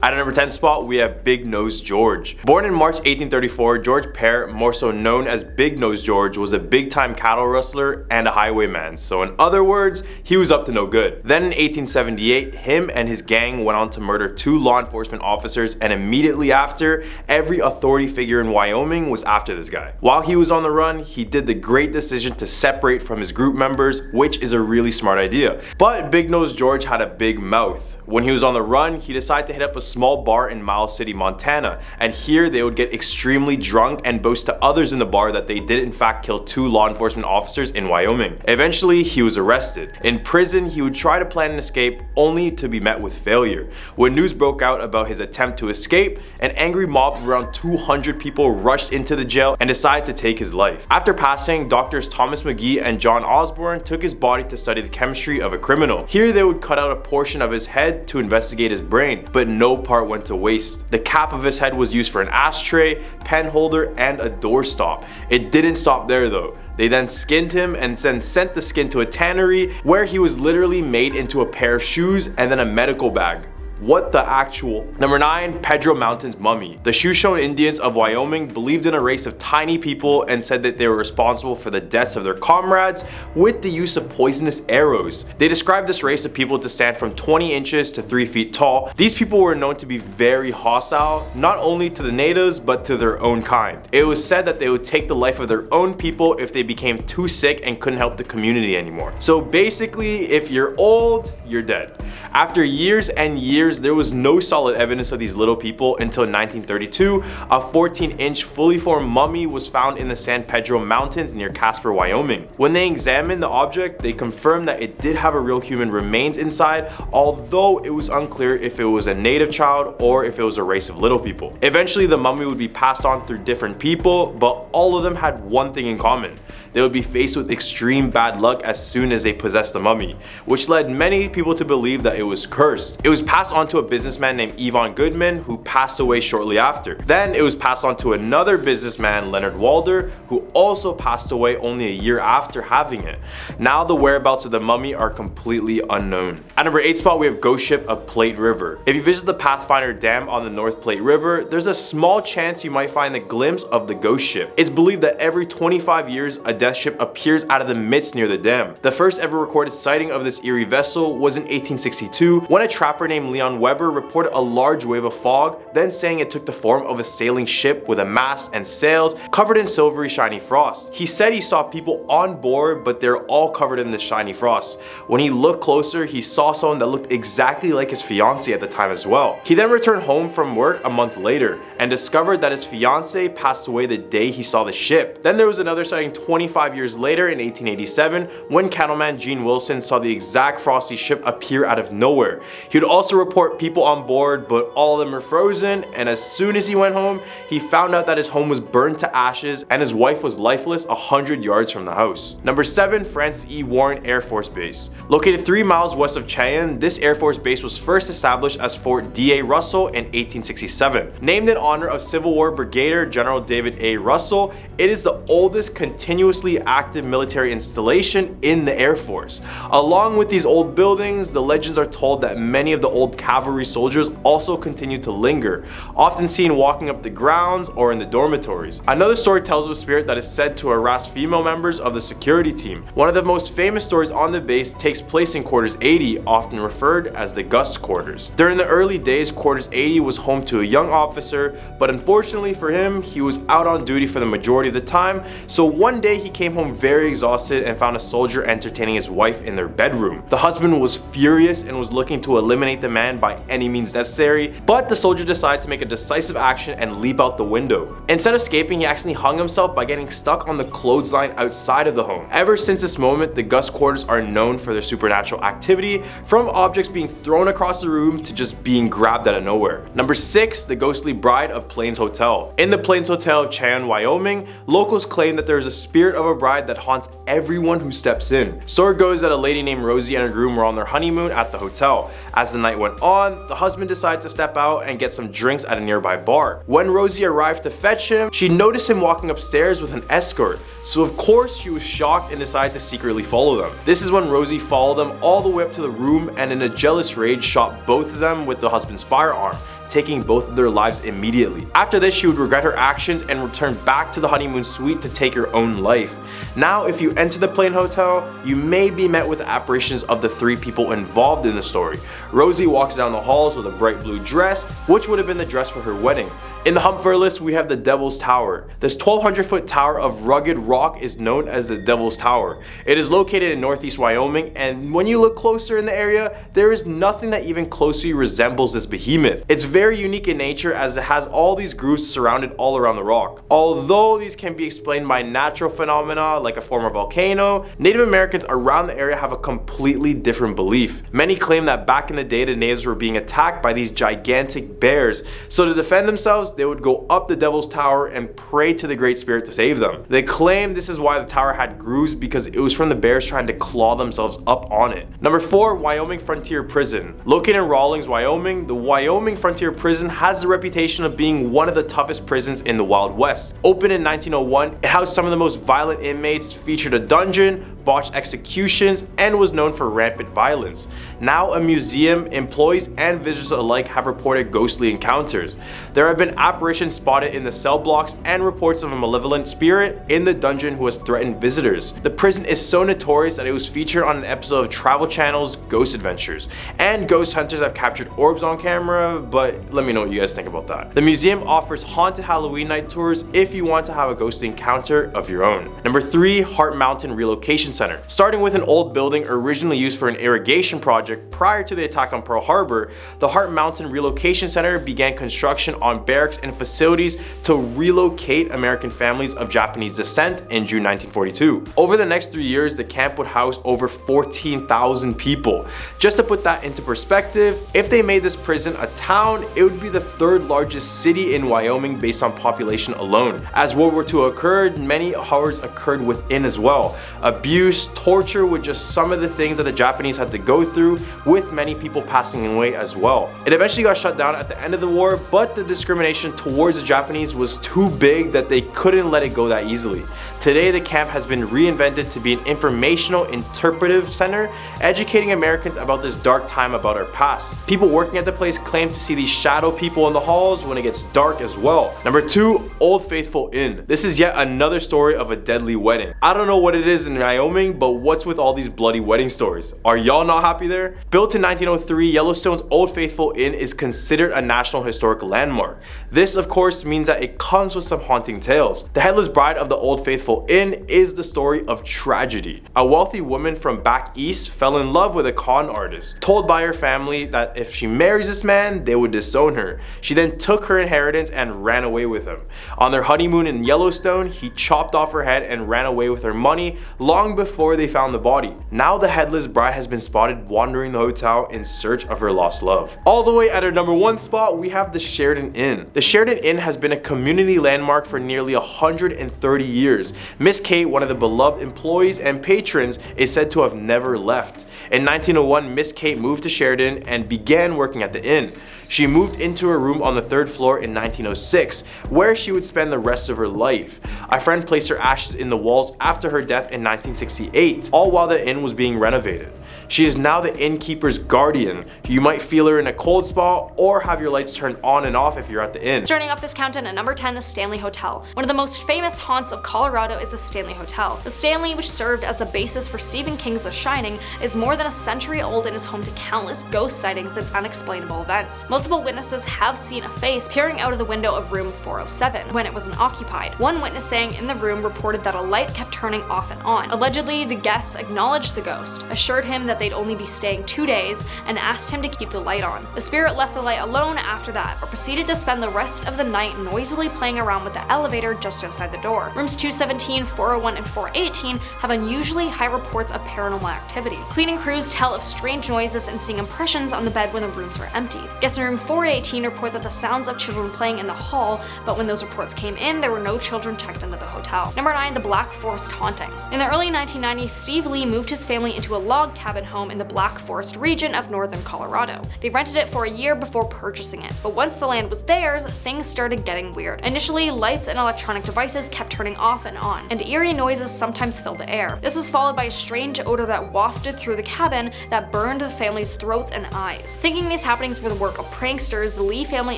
At a number 10 spot, we have Big Nose George. Born in March 1834, George Pear, more so known as Big Nose George, was a big-time cattle rustler and a highwayman. So in other words, he was up to no good. Then in 1878, him and his gang went on to murder 2 law enforcement officers, and immediately after, every authority figure in Wyoming was after this guy. While he was on the run, he did the great decision to separate from his group members, which is a really smart idea. But Big Nose George had a big mouth. When he was on the run, he decided to hit up a small bar in Miles City, Montana, and here they would get extremely drunk and boast to others in the bar that they did in fact kill 2 law enforcement officers in Wyoming. Eventually, he was arrested. In prison, he would try to plan an escape only to be met with failure. When news broke out about his attempt to escape, an angry mob of around 200 people rushed into the jail and decided to take his life. After passing, doctors Thomas McGee and John Osborne took his body to study the chemistry of a criminal. Here they would cut out a portion of his head to investigate his brain, but no part went to waste. The cap of his head was used for an ashtray, pen holder, and a doorstop. It didn't stop there though. They then skinned him and then sent the skin to a tannery where he was literally made into a pair of shoes and then a medical bag. What the actual? Number 9, Pedro Mountain's mummy. The Shoshone Indians of Wyoming believed in a race of tiny people and said that they were responsible for the deaths of their comrades with the use of poisonous arrows. They described this race of people to stand from 20 inches to 3 feet tall. These people were known to be very hostile, not only to the natives but to their own kind. It was said that they would take the life of their own people if they became too sick and couldn't help the community anymore. So basically, if you're old, you're dead. After years and years, there was no solid evidence of these little people until 1932. A 14-inch fully formed mummy was found in the San Pedro Mountains near Casper, Wyoming. When they examined the object, they confirmed that it did have a real human remains inside, although it was unclear if it was a native child or if it was a race of little people. Eventually, the mummy would be passed on through different people, but all of them had one thing in common. They would be faced with extreme bad luck as soon as they possessed the mummy, which led many people to believe that it was cursed. It was passed on to a businessman named Yvonne Goodman, who passed away shortly after. Then it was passed on to another businessman, Leonard Walder, who also passed away only a year after having it. Now the whereabouts of the mummy are completely unknown. At number 8 spot, we have Ghost Ship of Plate River. If you visit the Pathfinder Dam on the North Plate River, there's a small chance you might find a glimpse of the ghost ship. It's believed that every 25 years, a death ship appears out of the midst near the dam. The first ever recorded sighting of this eerie vessel was in 1862 when a trapper named Leon Weber reported a large wave of fog, then saying it took the form of a sailing ship with a mast and sails covered in silvery shiny frost. He said he saw people on board, but they're all covered in this shiny frost. When he looked closer, he saw someone that looked exactly like his fiancée at the time as well. He then returned home from work a month later and discovered that his fiancée passed away the day he saw the ship. Then there was another sighting 25 years later in 1887 when cattleman Gene Wilson saw the exact frosty ship appear out of nowhere. He would also report people on board, but all of them were frozen, and as soon as he went home, he found out that his home was burned to ashes and his wife was lifeless 100 yards from the house. Number 7, Francis E. Warren Air Force Base. Located 3 miles west of Cheyenne, this Air Force Base was first established as Fort D.A. Russell in 1867. Named in honor of Civil War Brigadier General David A. Russell, it is the oldest continuously active military installation in the Air Force. Along with these old buildings, the legends are told that many of the old cavalry soldiers also continue to linger, often seen walking up the grounds or in the dormitories. Another story tells of a spirit that is said to harass female members of the security team. One of the most famous stories on the base takes place in Quarters 80, often referred as the Gus Quarters. During the early days, Quarters 80 was home to a young officer, but unfortunately for him, he was out on duty for the majority of the time, so one day he came home very exhausted and found a soldier entertaining his wife in their bedroom. The husband was furious and was looking to eliminate the man by any means necessary, but the soldier decided to make a decisive action and leap out the window. Instead of escaping, he accidentally hung himself by getting stuck on the clothesline outside of the home. Ever since this moment, the Gus Quarters are known for their supernatural activity, from objects being thrown across the room to just being grabbed out of nowhere. Number 6, the ghostly bride of Plains Hotel. In the Plains Hotel of Cheyenne, Wyoming, locals claim that there is a spirit of a bride that haunts everyone who steps in. Story goes that a lady named Rosie and her groom were on their honeymoon at the hotel. As the night went on, the husband decided to step out and get some drinks at a nearby bar. When Rosie arrived to fetch him, she noticed him walking upstairs with an escort. So of course she was shocked and decided to secretly follow them. This is when Rosie followed them all the way up to the room and in a jealous rage shot both of them with the husband's firearm. taking both of their lives immediately. After this, she would regret her actions and return back to the honeymoon suite to take her own life. Now, if you enter the Plain Hotel, you may be met with apparitions of the 3 people involved in the story. Rosie walks down the halls with a bright blue dress, which would have been the dress for her wedding. In the hump for our list, we have the Devil's Tower. This 1,200-foot tower of rugged rock is known as the Devil's Tower. It is located in northeast Wyoming, and when you look closer in the area, there is nothing that even closely resembles this behemoth. It's very unique in nature as it has all these grooves surrounded all around the rock. Although these can be explained by natural phenomena like a former volcano, Native Americans around the area have a completely different belief. Many claim that back in the day, the natives were being attacked by these gigantic bears, so to defend themselves, they would go up the Devil's Tower and pray to the Great Spirit to save them. They claim this is why the tower had grooves, because it was from the bears trying to claw themselves up on it. Number 4, Wyoming Frontier Prison. Located in Rawlins, Wyoming, the Wyoming Frontier Prison has the reputation of being one of the toughest prisons in the Wild West. Opened in 1901, it housed some of the most violent inmates, featured a dungeon, botched executions, and was known for rampant violence. Now a museum, employees and visitors alike have reported ghostly encounters. There have been apparitions spotted in the cell blocks and reports of a malevolent spirit in the dungeon who has threatened visitors. The prison is so notorious that it was featured on an episode of Travel Channel's Ghost Adventures, and ghost hunters have captured orbs on camera, but let me know what you guys think about that. The museum offers haunted Halloween night tours if you want to have a ghostly encounter of your own. Number 3, Heart Mountain Relocation Center. Starting with an old building originally used for an irrigation project prior to the attack on Pearl Harbor, the Heart Mountain Relocation Center began construction on barracks and facilities to relocate American families of Japanese descent in June 1942. Over the next 3 years, the camp would house over 14,000 people. Just to put that into perspective, if they made this prison a town, it would be the 3rd largest city in Wyoming based on population alone. As World War II occurred, many horrors occurred within as well. Abuse, torture were just some of the things that the Japanese had to go through, with many people passing away as well. It eventually got shut down at the end of the war, but the discrimination towards the Japanese was too big that they couldn't let it go that easily. Today, the camp has been reinvented to be an informational, interpretive center, educating Americans about this dark time about our past. People working at the place claim to see these shadow people in the halls when it gets dark as well. Number 2, Old Faithful Inn. This is yet another story of a deadly wedding. I don't know what it is in Wyoming, but what's with all these bloody wedding stories? Are y'all not happy there? Built in 1903, Yellowstone's Old Faithful Inn is considered a National Historic Landmark. This, of course, means that it comes with some haunting tales. The headless bride of the Old Faithful Inn is the story of tragedy. A wealthy woman from back east fell in love with a con artist, told by her family that if she marries this man, they would disown her. She then took her inheritance and ran away with him. On their honeymoon in Yellowstone, he chopped off her head and ran away with her money long before they found the body. Now the headless bride has been spotted wandering the hotel in search of her lost love. All the way at our number 1 spot, we have the Sheridan Inn. The Sheridan Inn has been a community landmark for nearly 130 years. Miss Kate, one of the beloved employees and patrons, is said to have never left. In 1901, Miss Kate moved to Sheridan and began working at the inn. She moved into her room on the 3rd floor in 1906, where she would spend the rest of her life. A friend placed her ashes in the walls after her death in 1968, all while the inn was being renovated. She is now the innkeeper's guardian. You might feel her in a cold spot or have your lights turned on and off if you're at the inn. Starting off this countdown at number 10, the Stanley Hotel. One of the most famous haunts of Colorado is the Stanley Hotel. The Stanley, which served as the basis for Stephen King's The Shining, is more than a century old and is home to countless ghost sightings and unexplainable events. Multiple witnesses have seen a face peering out of the window of room 407 when it wasn't occupied. One witness staying in the room reported that a light kept turning off and on. Allegedly, the guests acknowledged the ghost, assured him that they'd only be staying 2 days, and asked him to keep the light on. The spirit left the light alone after that, but proceeded to spend the rest of the night noisily playing around with the elevator just outside the door. Rooms 217, 401, and 418 have unusually high reports of paranormal activity. Cleaning crews tell of strange noises and seeing impressions on the bed when the rooms were empty. Guests in room 418 report that the sounds of children playing in the hall, but when those reports came in, there were no children checked in end of the hotel. Number 9. The Black Forest Haunting. In the early 1990s, Steve Lee moved his family into a log cabin home in the Black Forest region of northern Colorado. They rented it for a year before purchasing it, but once the land was theirs, things started getting weird. Initially, lights and electronic devices kept turning off and on, and eerie noises sometimes filled the air. This was followed by a strange odor that wafted through the cabin that burned the family's throats and eyes. Thinking these happenings were the work of pranksters, the Lee family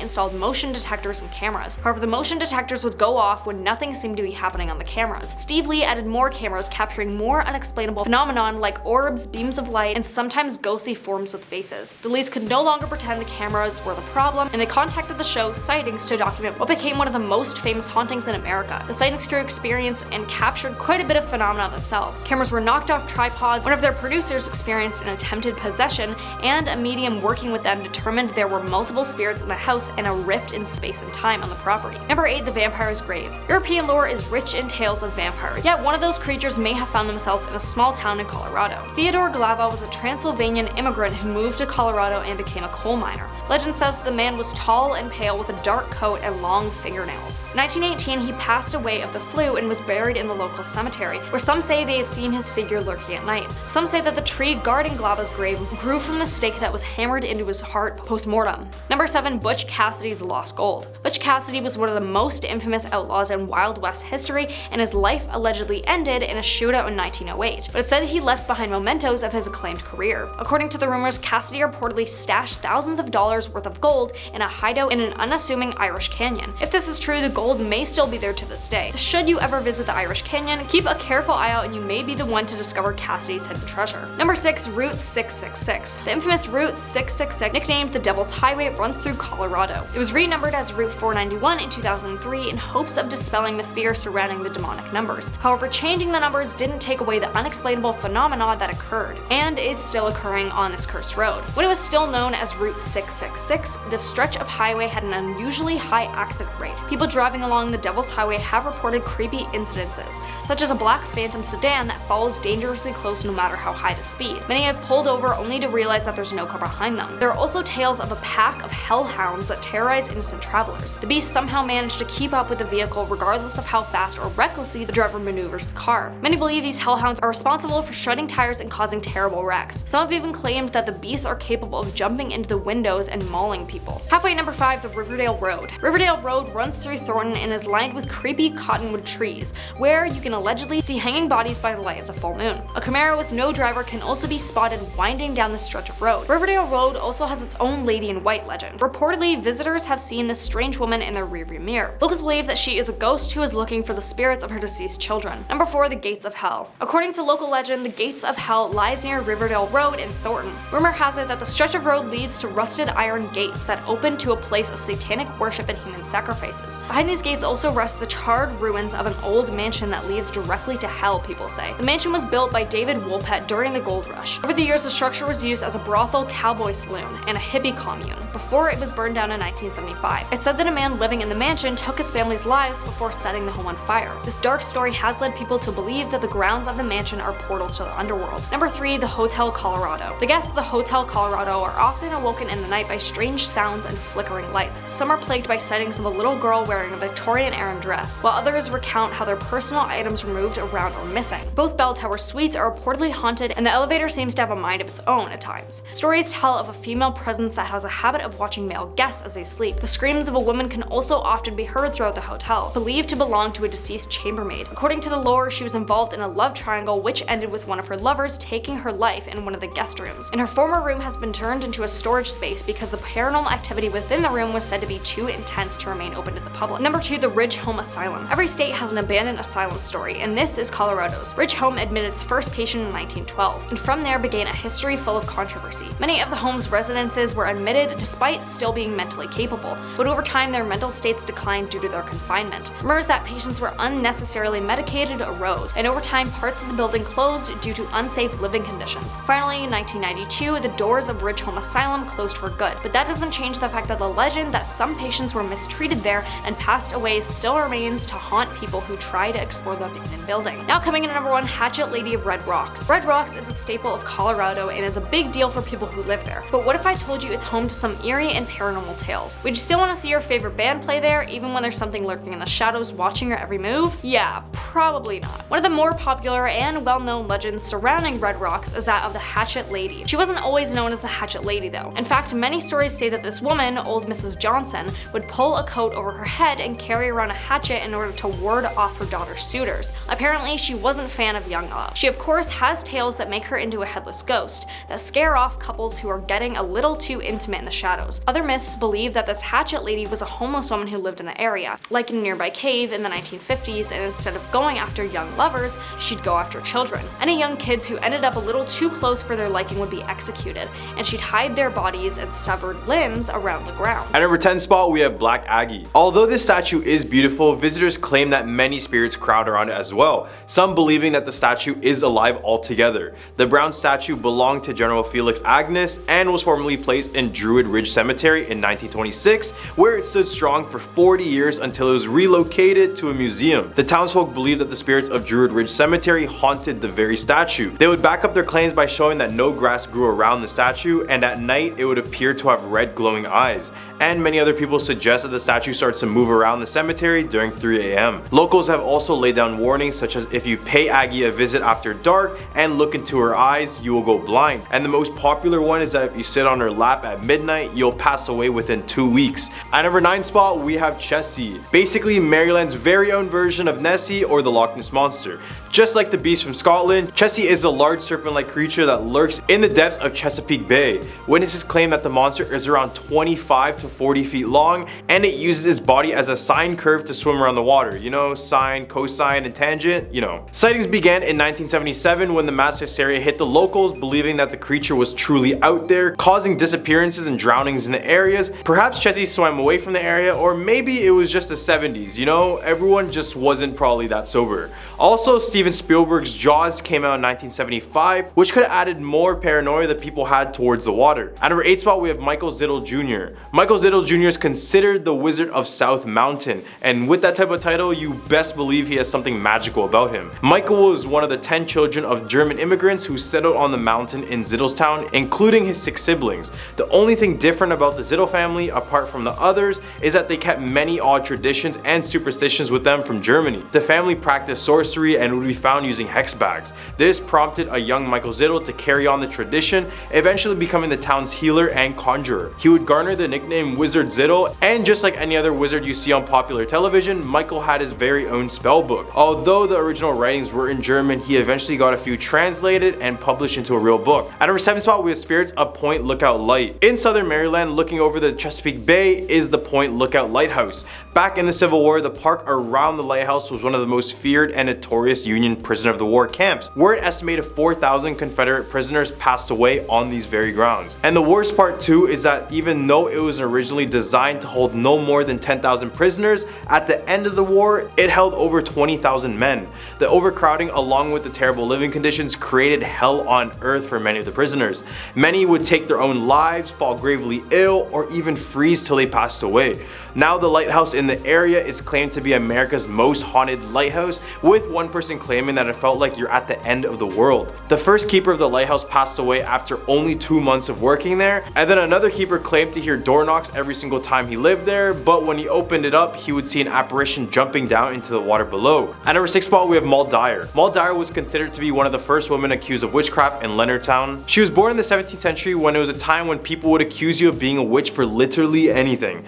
installed motion detectors and cameras. However, the motion detectors would go off when nothing seemed to be happening on the cameras. Steve Lee added more cameras capturing more unexplainable phenomenon like orbs, beams of light, and sometimes ghostly forms with faces. The Lees could no longer pretend the cameras were the problem, and they contacted the show Sightings to document what became one of the most famous hauntings in America. The Sightings crew experienced and captured quite a bit of phenomena themselves. Cameras were knocked off tripods, one of their producers experienced an attempted possession, and a medium working with them determined there were multiple spirits in the house and a rift in space and time on the property. Number 8. The Vampire's Grave. European lore is rich in tales of vampires, yet one of those creatures may have found themselves in a small town in Colorado. Theodore Glava was a Transylvanian immigrant who moved to Colorado and became a coal miner. Legend says the man was tall and pale with a dark coat and long fingernails. In 1918, he passed away of the flu and was buried in the local cemetery, where some say they have seen his figure lurking at night. Some say that the tree guarding Glava's grave grew from the stake that was hammered into his heart post-mortem. Number 7. Butch Cassidy's Lost Gold. Butch Cassidy was one of the most infamous outlaws in Wild West history, and his life allegedly ended in a shootout in 1908, but it said he left behind mementos of his acclaimed career. According to the rumors, Cassidy reportedly stashed thousands of dollars worth of gold in a hideout in an unassuming Irish canyon. If this is true, the gold may still be there to this day. Should you ever visit the Irish Canyon, keep a careful eye out and you may be the one to discover Cassidy's hidden treasure. Number 6. Route 666. The infamous Route 666, nicknamed the Devil's Highway, runs through Colorado. It was renumbered as Route 491 in 2003 in hopes of dispelling the fear surrounding the demonic numbers. However, changing the numbers didn't take away the unexplainable phenomena that occurred, and is still occurring on this cursed road. When it was still known as Route 666, this stretch of highway had an unusually high accident rate. People driving along the Devil's Highway have reported creepy incidences, such as a black Phantom sedan that follows dangerously close no matter how high the speed. Many have pulled over only to realize that there's no car behind them. There are also tales of a pack of hellhounds that terrorize innocent travelers. The beasts somehow manage to keep up with the vehicle regardless of how fast or recklessly the driver maneuvers the car. Many believe these hellhounds are responsible for shredding tires and causing terrible wrecks. Some have even claimed that the beasts are capable of jumping into the windows and mauling people. Halfway. Number 5. The Riverdale Road. Riverdale Road runs through Thornton and is lined with creepy cottonwood trees, where you can allegedly see hanging bodies by the light of the full moon. A Camaro with no driver can also be spotted winding down the stretch of road. Riverdale Road also has its own Lady in White legend. Reportedly, visitors have seen this strange woman in their rearview mirror. Locals believe that she is a ghost who is looking for the spirits of her deceased children. Number 4. The Gates of Hell. According to local legend, the Gates of Hell lies near Riverdale Road in Thornton. Rumor has it that the stretch of road leads to rusted iron gates that open to a place of satanic worship and human sacrifices. Behind these gates also rest the charred ruins of an old mansion that leads directly to hell, people say. The mansion was built by David Woolpett during the gold rush. Over the years, the structure was used as a brothel, cowboy saloon, and a hippie commune before it was burned down in 1975. It's said that a man living in the mansion took his family's lives before setting the home on fire. This dark story has led people to believe that the grounds of the mansion are portals to the underworld. Number 3. The Hotel Colorado. The guests of the Hotel Colorado are often awoken in the night by strange sounds and flickering lights. Some are plagued by sightings of a little girl wearing a Victorian-era dress, while others recount how their personal items were moved around or missing. Both bell tower suites are reportedly haunted, and the elevator seems to have a mind of its own at times. Stories tell of a female presence that has a habit of watching male guests as they sleep. The screams of a woman can also often be heard throughout the hotel, believed to belong to a deceased chambermaid. According to the lore, she was involved in a love triangle which ended with one of her lovers taking her life in one of the guest rooms, and her former room has been turned into a storage space because the paranormal activity within the room was said to be too intense to remain open to the public. Number 2. The Ridge Home Asylum. Every state has an abandoned asylum story, and this is Colorado's. Ridge Home admitted its first patient in 1912, and from there began a history full of controversy. Many of the home's residences were admitted despite still being mentally capable, but over time their mental states declined due to their confinement. Rumors that patients were unnecessarily medicated arose, and over time parts of the building closed due to unsafe living conditions. Finally, in 1992, the doors of Ridge Home Asylum closed for good, good, but that doesn't change the fact that the legend that some patients were mistreated there and passed away still remains to haunt people who try to explore the abandoned building. Now coming in at number 1, Hatchet Lady of Red Rocks. Red Rocks is a staple of Colorado and is a big deal for people who live there. But what if I told you it's home to some eerie and paranormal tales? Would you still want to see your favorite band play there, even when there's something lurking in the shadows watching your every move? Yeah, probably not. One of the more popular and well-known legends surrounding Red Rocks is that of the Hatchet Lady. She wasn't always known as the Hatchet Lady though. In fact, many stories say that this woman, old Mrs. Johnson, would pull a coat over her head and carry around a hatchet in order to ward off her daughter's suitors. Apparently, she wasn't a fan of young love. She of course has tales that make her into a headless ghost, that scare off couples who are getting a little too intimate in the shadows. Other myths believe that this Hatchet Lady was a homeless woman who lived in the area, like in a nearby cave in the 1950s, and instead of going after young lovers, she'd go after children. Any young kids who ended up a little too close for their liking would be executed, and she'd hide their bodies and severed limbs around the ground. At number 10 spot, we have Black Aggie. Although this statue is beautiful, visitors claim that many spirits crowd around it as well, some believing that the statue is alive altogether. The brown statue belonged to General Felix Agnes and was formerly placed in Druid Ridge Cemetery in 1926, where it stood strong for 40 years until it was relocated to a museum. The townsfolk believe that the spirits of Druid Ridge Cemetery haunted the very statue. They would back up their claims by showing that no grass grew around the statue, and at night it would appear to have red glowing eyes. And many other people suggest that the statue starts to move around the cemetery during 3 a.m. Locals have also laid down warnings such as if you pay Aggie a visit after dark and look into her eyes, you will go blind. And the most popular one is that if you sit on her lap at midnight, you'll pass away within 2 weeks. At number 9 spot, we have Chessie. Basically Maryland's very own version of Nessie or the Loch Ness Monster. Just like the beast from Scotland, Chessie is a large serpent-like creature that lurks in the depths of Chesapeake Bay. Witnesses claim that the monster is around 25 to 40 feet long, and it uses its body as a sine curve to swim around the water. You know, sine, cosine, and tangent, you know. Sightings began in 1977 when the mass hysteria hit the locals, believing that the creature was truly out there, causing disappearances and drownings in the areas. Perhaps Chessie swam away from the area, or maybe it was just the 70s, you know? Everyone just wasn't probably that sober. Also, Steven Spielberg's Jaws came out in 1975, which could have added more paranoia that people had towards the water. At number 8 spot, we have Michael Zito Jr. Michael Zito Jr. is considered the Wizard of South Mountain, and with that type of title, you best believe he has something magical about him. Michael was one of the 10 children of German immigrants who settled on the mountain in Zitostown, including his 6 siblings. The only thing different about the Zito family, apart from the others, is that they kept many odd traditions and superstitions with them from Germany. The family practiced sorcery and would be found using hex bags. This prompted a young Michael Zito to carry on the tradition, eventually becoming the town's healer and conjurer. He would garner the nickname Wizard Zito, and just like any other wizard you see on popular television, Michael had his very own spell book. Although the original writings were in German, he eventually got a few translated and published into a real book. At number 7 spot, we have Spirits of Point Lookout Light. In southern Maryland, looking over the Chesapeake Bay is the Point Lookout Lighthouse. Back in the Civil War, the park around the lighthouse was one of the most feared and notorious Union prisoner of the war camps, where an estimated 4,000 Confederate prisoners passed away on these very grounds. And the worst part too is that even though it was originally designed to hold no more than 10,000 prisoners, at the end of the war, it held over 20,000 men. The overcrowding along with the terrible living conditions created hell on earth for many of the prisoners. Many would take their own lives, fall gravely ill, or even freeze till they passed away. Now the lighthouse in the area is claimed to be America's most haunted lighthouse, with one person claiming that it felt like you're at the end of the world. The first keeper of the lighthouse passed away after only 2 months of working there, and then another keeper claimed to hear door knocks every single time he lived there, but when he opened it up, he would see an apparition jumping down into the water below. At number 6 spot, we have Maud Dyer. Maud Dyer was considered to be one of the first women accused of witchcraft in Leonardtown. She was born in the 17th century when it was a time when people would accuse you of being a witch for literally anything.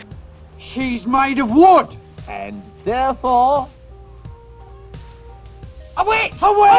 She's made of wood, and therefore a witch! A witch!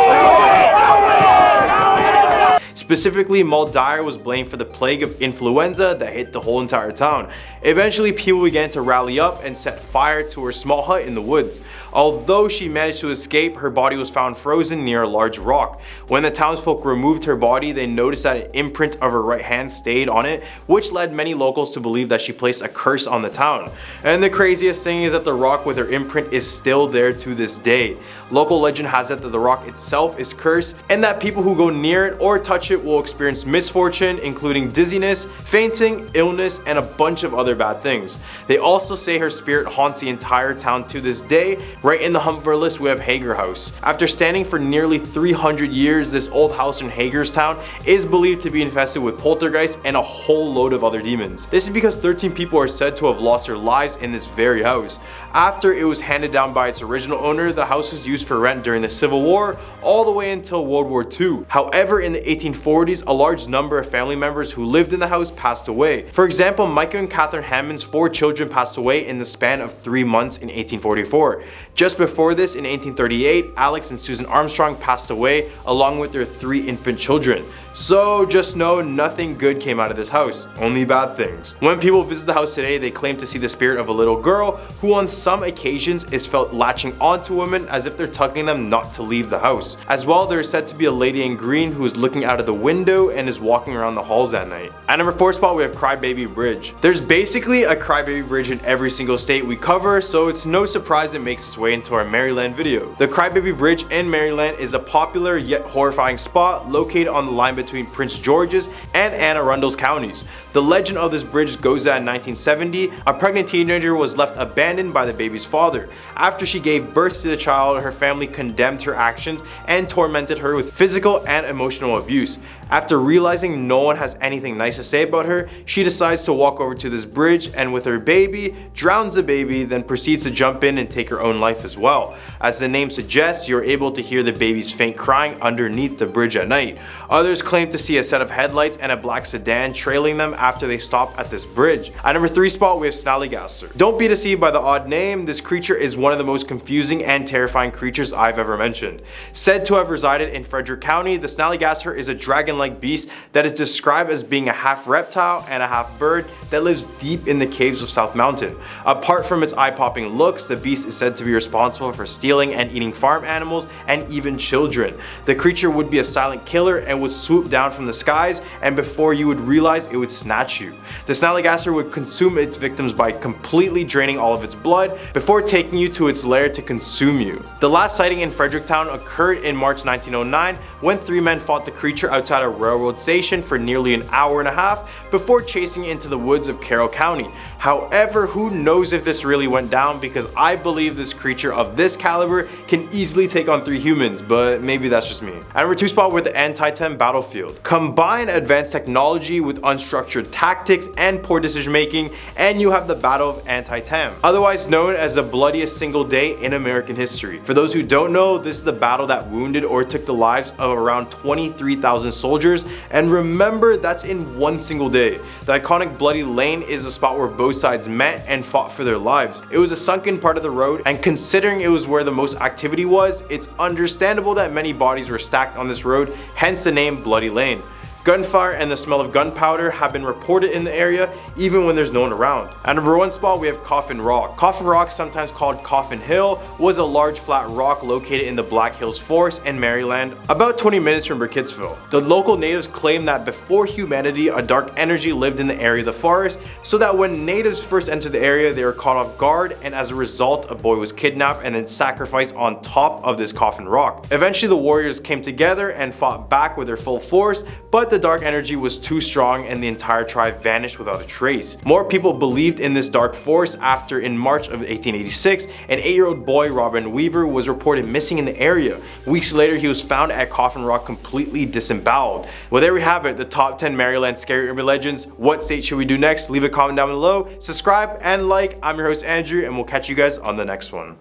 Specifically, Maud Dyer was blamed for the plague of influenza that hit the whole entire town. Eventually, people began to rally up and set fire to her small hut in the woods. Although she managed to escape, her body was found frozen near a large rock. When the townsfolk removed her body, they noticed that an imprint of her right hand stayed on it, which led many locals to believe that she placed a curse on the town. And the craziest thing is that the rock with her imprint is still there to this day. Local legend has it that the rock itself is cursed, and that people who go near it or touch touch it will experience misfortune, including dizziness, fainting, illness, and a bunch of other bad things. They also say her spirit haunts the entire town to this day. Right in the hump of our list, we have Hager House. After standing for nearly 300 years, this old house in Hagerstown is believed to be infested with poltergeists and a whole load of other demons. This is because 13 people are said to have lost their lives in this very house. After it was handed down by its original owner, the house was used for rent during the Civil War all the way until World War II. However, in the 1840s, a large number of family members who lived in the house passed away. For example, Micah and Catherine Hammond's 4 children passed away in the span of 3 months in 1844. Just before this, in 1838, Alex and Susan Armstrong passed away along with their 3 infant children. So just know nothing good came out of this house, only bad things. When people visit the house today, they claim to see the spirit of a little girl who on some occasions is felt latching onto women as if they're tugging them not to leave the house. As well, there is said to be a lady in green who is looking out of the window and is walking around the halls at night. At number 4 spot, we have Crybaby Bridge. There's basically a Crybaby Bridge in every single state we cover, so it's no surprise it makes its way into our Maryland video. The Crybaby Bridge in Maryland is a popular yet horrifying spot located on the line between Prince George's and Anne Arundel's counties. The legend of this bridge goes that in 1970, a pregnant teenager was left abandoned by the baby's father. After she gave birth to the child, her family condemned her actions and tormented her with physical and emotional abuse. After realizing no one has anything nice to say about her, she decides to walk over to this bridge and with her baby, drowns the baby, then proceeds to jump in and take her own life as well. As the name suggests, you're able to hear the baby's faint crying underneath the bridge at night. Others claim to see a set of headlights and a black sedan trailing them after they stop at this bridge. At number 3 spot, we have Snallygaster. Don't be deceived by the odd name. This creature is one of the most confusing and terrifying creatures I've ever mentioned. Said to have resided in Frederick County, the Snallygaster is a dragon-like beast that is described as being a half reptile and a half bird that lives deep in the caves of South Mountain. Apart from its eye-popping looks, the beast is said to be responsible for stealing and eating farm animals and even children. The creature would be a silent killer and would swoop down from the skies, and before you would realize it would snatch you. The Snallygaster would consume its victims by completely draining all of its blood before taking you to its lair to consume you. The last sighting in Fredericktown occurred in March 1909 when 3 men fought the creature outside a railroad station for nearly an hour and a half before chasing it into the woods of Carroll County. However, who knows if this really went down, because I believe this creature of this caliber can easily take on 3 humans, but maybe that's just me. At number 2 spot, with the Anti-Tem battlefield. Combine advanced technology with unstructured tactics and poor decision making, and you have the Battle of Anti-Tem, otherwise known as the bloodiest single day in American history. For those who don't know, this is the battle that wounded or took the lives of around 23,000 soldiers, and remember, that's in one single day. The iconic Bloody Lane is a spot where both sides met and fought for their lives. It was a sunken part of the road, and considering it was where the most activity was, it's understandable that many bodies were stacked on this road, hence the name Bloody Lane. Gunfire and the smell of gunpowder have been reported in the area even when there's no one around. At number 1 spot, we have Coffin Rock. Coffin Rock, sometimes called Coffin Hill, was a large flat rock located in the Black Hills Forest in Maryland, about 20 minutes from Burkittsville. The local natives claim that before humanity, a dark energy lived in the area of the forest, so that when natives first entered the area, they were caught off guard, and as a result, a boy was kidnapped and then sacrificed on top of this Coffin Rock. Eventually, the warriors came together and fought back with their full force, but the dark energy was too strong and the entire tribe vanished without a trace. More people believed in this dark force after, in March of 1886, an 8-year-old boy, Robin Weaver, was reported missing in the area. Weeks later, he was found at Coffin Rock completely disemboweled. Well, there we have it, the top 10 Maryland scary urban legends. What state should we do next? Leave a comment down below, subscribe and like. I'm your host Andrew, and we'll catch you guys on the next one.